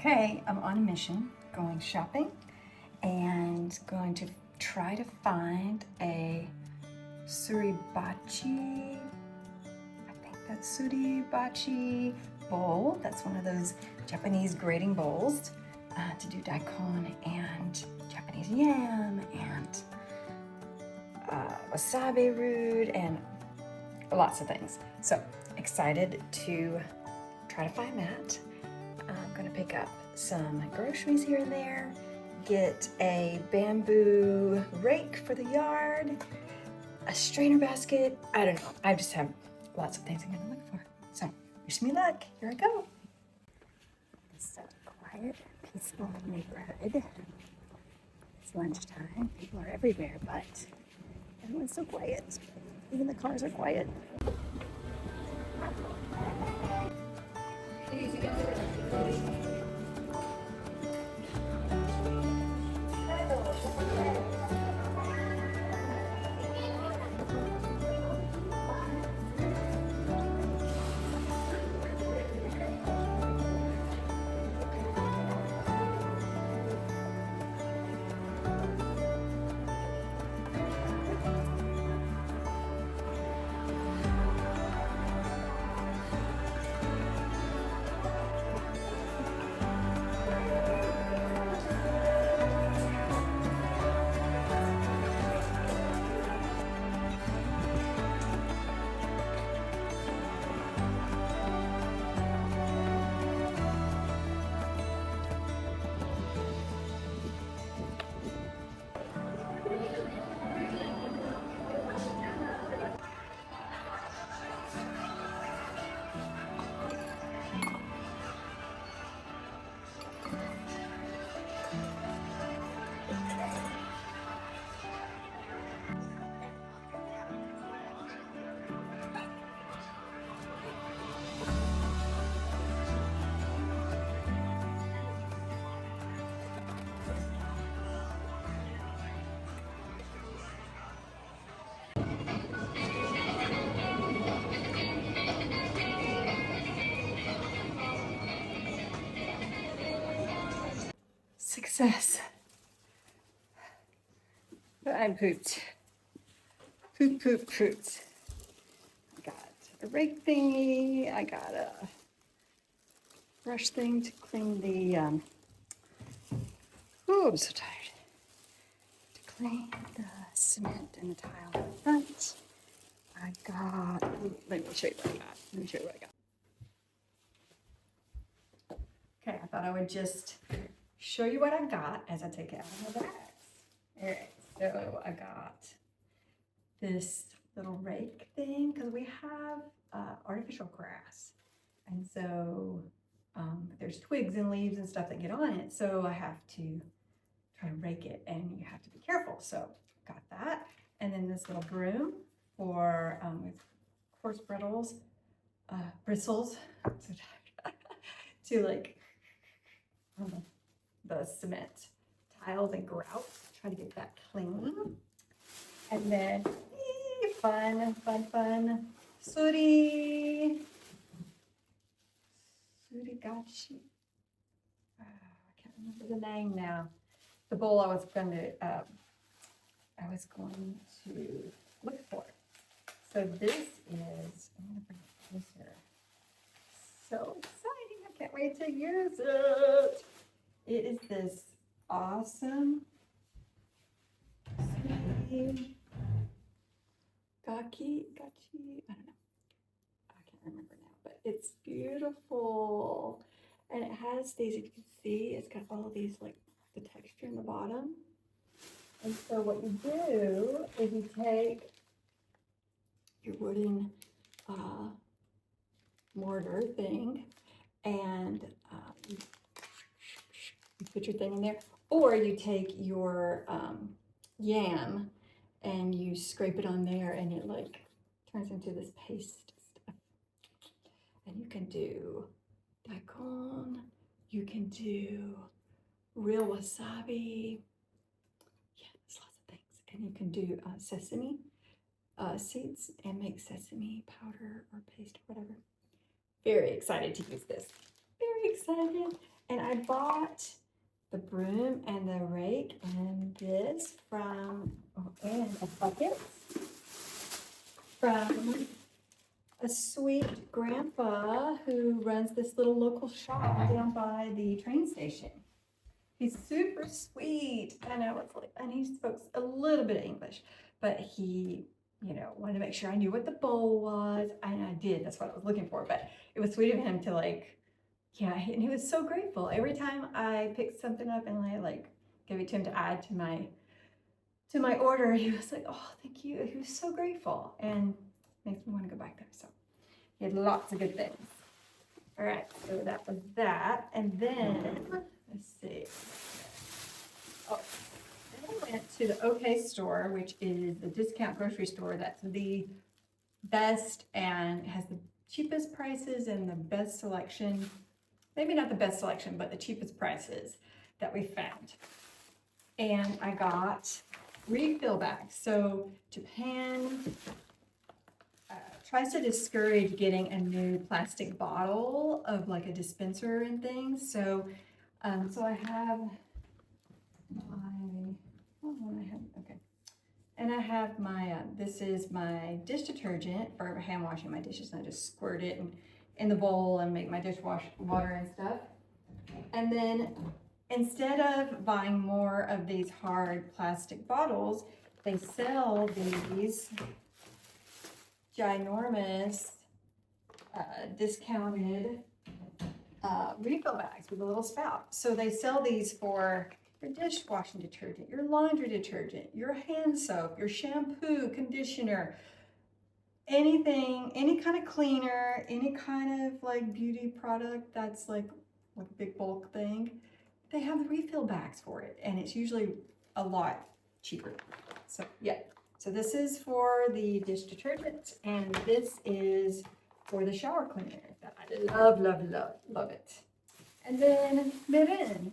Okay, I'm on a mission, going shopping and going to try to find a suribachi, I think that's suribachi bowl. That's one of those Japanese grating bowls to do daikon and Japanese yam and wasabi root and lots of things. So excited to try to find that. I'm gonna pick up some groceries here and there, get a bamboo rake for the yard, a strainer basket. I don't know, I just have lots of things I'm gonna look for. So wish me luck, here I go. It's a quiet, peaceful neighborhood. It's lunchtime, people are everywhere, but everyone's so quiet. Even the cars are quiet. Success. I pooped. Pooped. I got a rake thingy. I got a brush thing to clean the, I'm so tired. To clean the cement and the tile in the front. I got, let me show you what I got. Okay, I thought I would just show you what I got as I take it out of my bags. All right, so I got this little rake thing because we have artificial grass. And so there's twigs and leaves and stuff that get on it. So I have to try to rake it and you have to be careful. So got that. And then this little broom for with coarse bristles to like the cement tiles and grout, try to get that clean. And then fun surigachi. I can't remember the name now. The bowl I was going to look for. So this is, I'm going to bring it closer. So exciting! I can't wait to use it. It is this awesome gachi, I don't know. I can't remember now, but it's beautiful. And it has these, if you can see, it's got all of these, like the texture in the bottom. And so what you do is you take your wooden mortar thing and you put your thing in there, or you take your yam and you scrape it on there and it like turns into this paste stuff. And you can do daikon, you can do real wasabi, yeah, there's lots of things. And you can do sesame seeds and make sesame powder or paste or whatever. Very excited to use this. Very excited. And I bought the broom and the rake and this and a bucket from a sweet grandpa who runs this little local shop down by the train station. He's super sweet. And I was like, and he spoke a little bit of English, but he, wanted to make sure I knew what the bowl was. And I did. That's what I was looking for. But it was sweet of him to and he was so grateful. Every time I picked something up and I gave it to him to add to my order, he was like, oh, thank you. He was so grateful and makes me want to go back there. So he had lots of good things. All right, so that was that. And then, let's see. Oh, then I went to the OK store, which is the discount grocery store that's the best and has the cheapest prices and the best selection. Maybe not the best selection, but the cheapest prices that we found. And I got refill bags. So Japan tries to discourage getting a new plastic bottle of like a dispenser and things. So, so I have my, this is my dish detergent for hand washing my dishes. And I just squirt it in the bowl and make my dishwash water and stuff. And then instead of buying more of these hard plastic bottles, they sell these ginormous discounted refill bags with a little spout. So they sell these for your dishwashing detergent, your laundry detergent, your hand soap, your shampoo, conditioner, anything, any kind of cleaner, any kind of like beauty product that's like a big bulk thing. They have the refill bags for it, and it's usually a lot cheaper. So yeah. So this is for the dish detergent, and this is for the shower cleaner that I love, love, love, love it. And then mirin,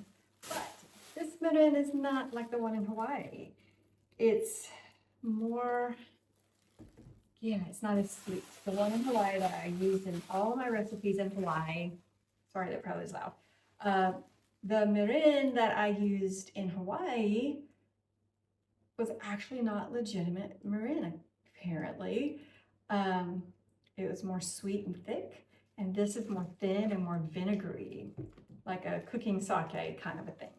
but this mirin is not like the one in Hawaii. It's more, it's not as sweet. The one in Hawaii that I use in all my recipes in Hawaii, sorry, that probably is loud. The mirin that I used in Hawaii was actually not legitimate mirin, apparently. It was more sweet and thick, and this is more thin and more vinegary, like a cooking sake kind of a thing.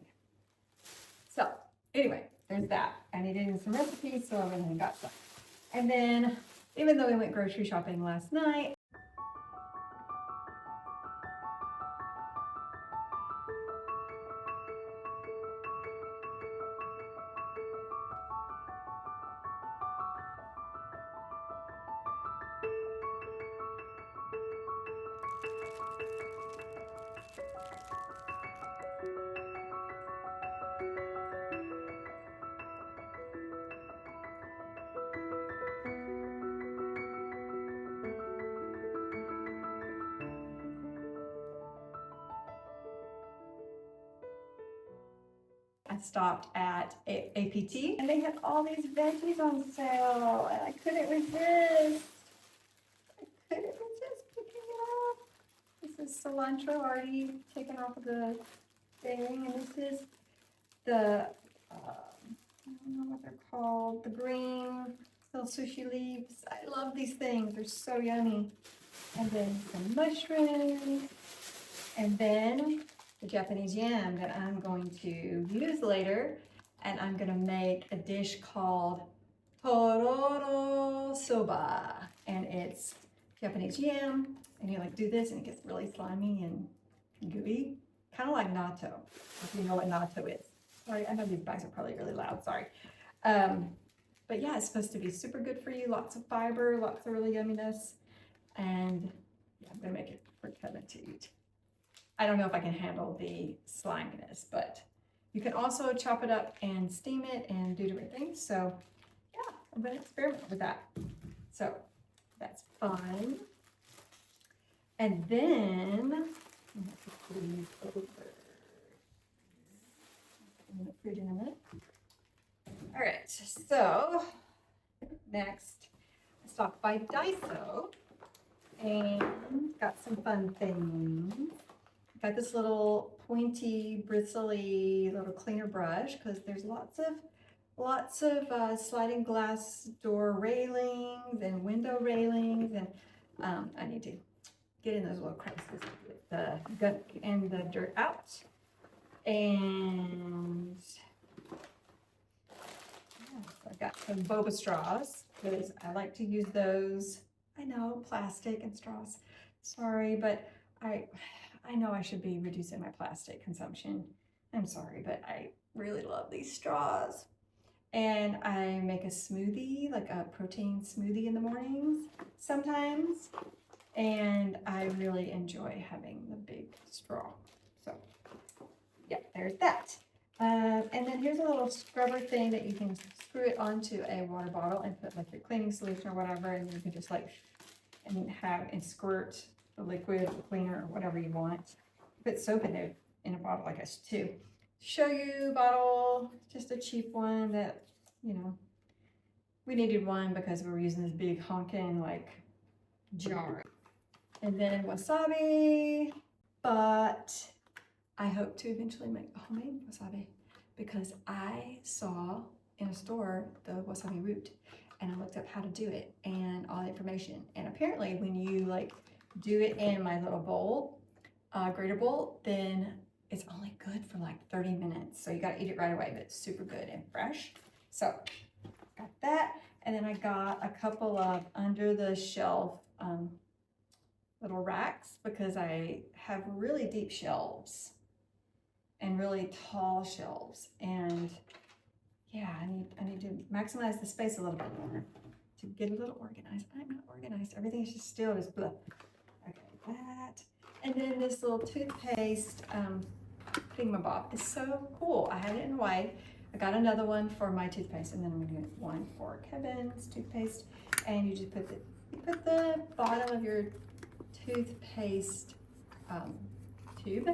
So anyway, there's that. I needed some recipes, so I went and got some. And then, even though we went grocery shopping last night, I stopped at APT and they had all these veggies on sale and I couldn't resist. Picking it up. This is cilantro already taken off of the thing, and this is the, I don't know what they're called, the green little sushi leaves. I love these things, they're so yummy. And then some mushrooms, and then the Japanese yam that I'm going to use later, and I'm gonna make a dish called tororo soba, and it's Japanese yam, and you do this and it gets really slimy and gooey, kind of like natto, if you know what natto is. Sorry, I know these bags are probably really loud, sorry. But yeah, it's supposed to be super good for you, lots of fiber, lots of really yumminess, and yeah, I'm gonna make it for Kevin to eat. I don't know if I can handle the sliminess, but you can also chop it up and steam it and do different things. So yeah, I'm gonna experiment with that. So that's fun. And then, fruit in a minute. All right, so next I stopped by Daiso and got some fun things. Got this little pointy, bristly little cleaner brush because there's lots of sliding glass door railings and window railings, and I need to get in those little crevices, get the gunk and the dirt out. And I've got some boba straws because I like to use those. I know, plastic and straws. Sorry, but I know I should be reducing my plastic consumption. I'm sorry, but I really love these straws. And I make a smoothie, like a protein smoothie in the mornings sometimes. And I really enjoy having the big straw. So, yeah, there's that. And then here's a little scrubber thing that you can screw it onto a water bottle and put like your cleaning solution or whatever, and you can just like and squirt the liquid or cleaner or whatever you want. Put soap in there in a bottle, I guess, too. Show you bottle, just a cheap one that, you know, we needed one because we were using this big honking like jar. And then wasabi, but I hope to eventually make homemade wasabi because I saw in a store the wasabi root and I looked up how to do it and all the information. And apparently when you like do it in my little bowl, grater bowl, then it's only good for like 30 minutes. So you gotta eat it right away, but it's super good and fresh. So got that. And then I got a couple of under the shelf little racks because I have really deep shelves and really tall shelves, and yeah, I need to maximize the space a little bit more to get a little organized. I'm not organized. Everything is just still just blah. Okay, that. And then this little toothpaste thingamabob is so cool. I had it in white. I got another one for my toothpaste, and then I'm gonna get one for Kevin's toothpaste. And you just put the bottom of your toothpaste tube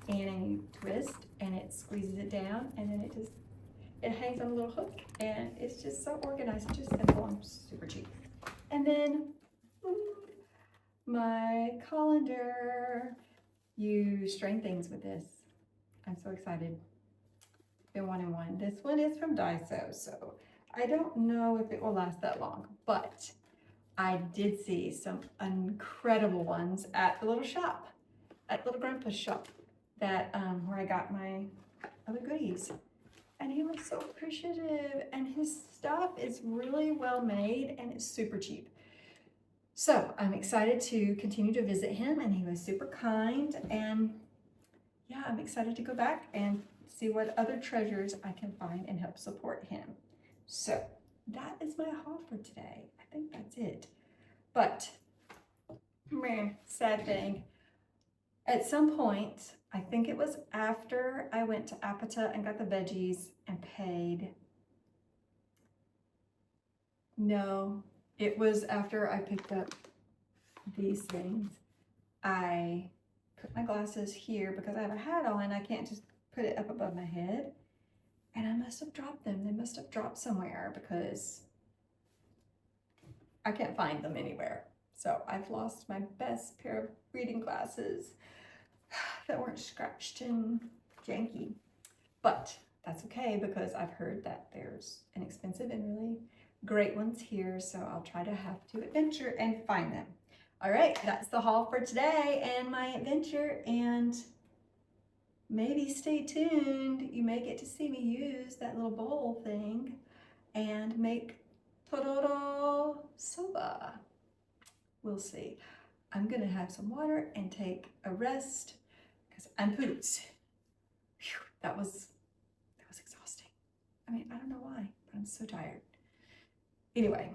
and you twist and it squeezes it down, and then it hangs on a little hook, and it's just so organized. It's just simple and super cheap. And then my colander, you strain things with this. I'm so excited. Been wanting one. This one is from Daiso, so I don't know if it will last that long, but I did see some incredible ones at the little shop, at Little Grandpa's shop, that where I got my other goodies. And he was so appreciative, and his stuff is really well made and it's super cheap. So I'm excited to continue to visit him, and he was super kind, and yeah, I'm excited to go back and see what other treasures I can find and help support him. So that is my haul for today. I think that's it. But sad thing, at some point, I think it was after I went to Apata and got the veggies and paid. No, it was after I picked up these things. I put my glasses here because I have a hat on and I can't just put it up above my head. And I must have dropped them. They must have dropped somewhere because I can't find them anywhere. So I've lost my best pair of reading glasses that weren't scratched and janky. But that's okay because I've heard that there's inexpensive and really great ones here. So I'll try to have to adventure and find them. All right, that's the haul for today and my adventure, and maybe stay tuned. You may get to see me use that little bowl thing and make tororo soba. We'll see. I'm gonna have some water and take a rest because I'm pooped. Whew, that was exhausting. I mean, I don't know why, but I'm so tired. Anyway,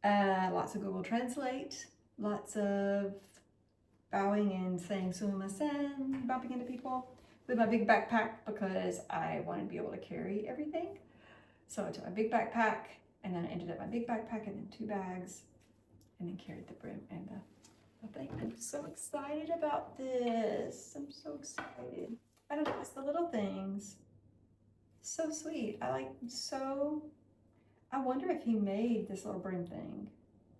lots of Google Translate, lots of bowing and saying sumimasen, bumping into people with my big backpack because I wanted to be able to carry everything. So I took my big backpack, and then I ended up my big backpack and then 2 bags, and then carried the brim and the thing. I'm so excited about this. I'm so excited. I don't know, it's the little things. So sweet. I wonder if he made this little brim thing.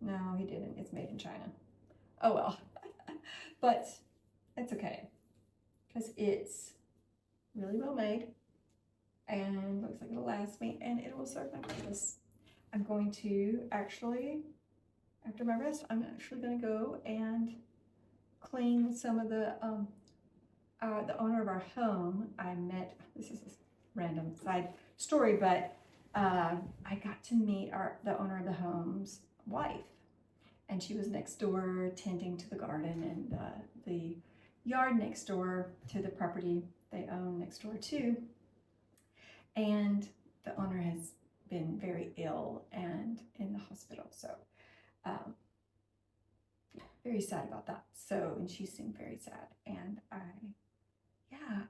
No, he didn't. It's made in China. Oh well. But it's okay because it's really well made, and looks like it'll last me, and it will serve my purpose. I'm going to actually, after my rest, I'm actually going to go and clean some of the owner of our home. I met, this is a random side story, but I got to meet the owner of the home's wife, and she was next door tending to the garden and the yard next door to the property they own next door too. And the owner has been very ill and in the hospital, so very sad about that. So, and she seemed very sad, and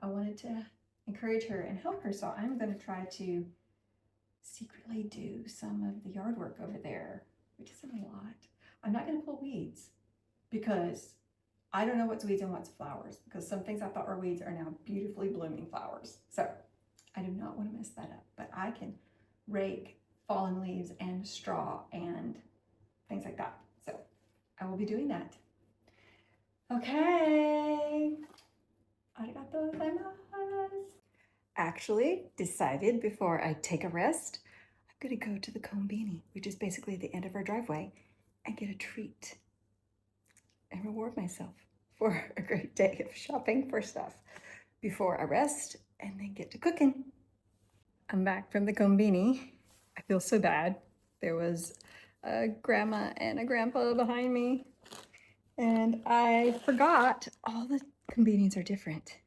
I wanted to encourage her and help her, so I'm going to try to secretly do some of the yard work over there, which isn't a lot. I'm not going to pull weeds because I don't know what's weeds and what's flowers, because some things I thought were weeds are now beautifully blooming flowers. So I do not want to mess that up, but I can rake fallen leaves and straw and things like that. So I will be doing that. Okay. Arigatou gozaimasu. Actually decided before I take a rest, I'm going to go to the Kombini, which is basically the end of our driveway, and get a treat and reward myself for a great day of shopping for stuff before I rest and then get to cooking. I'm back from the Kombini. I feel so bad. There was a grandma and a grandpa behind me, and I forgot all the Kombinis are different.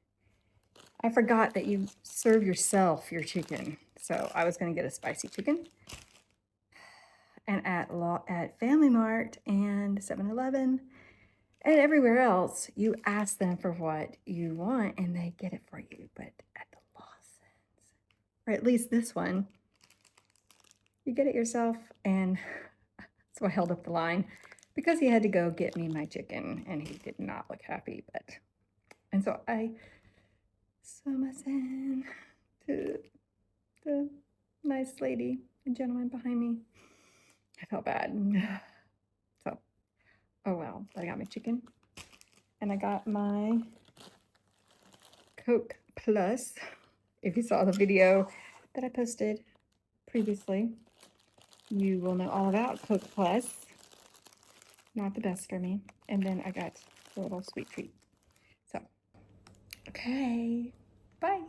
I forgot that you serve yourself your chicken. So I was going to get a spicy chicken. And at Family Mart and 7-Eleven and everywhere else, you ask them for what you want and they get it for you. But at the Lawson's, or at least this one, you get it yourself. And so I held up the line because he had to go get me my chicken and he did not look happy. And so I sumasen to the nice lady, the gentleman behind me. I felt bad. So, oh well, but I got my chicken and I got my Coke Plus. If you saw the video that I posted previously, you will know all about Coke Plus. Not the best for me. And then I got a little sweet treat. So, okay, bye.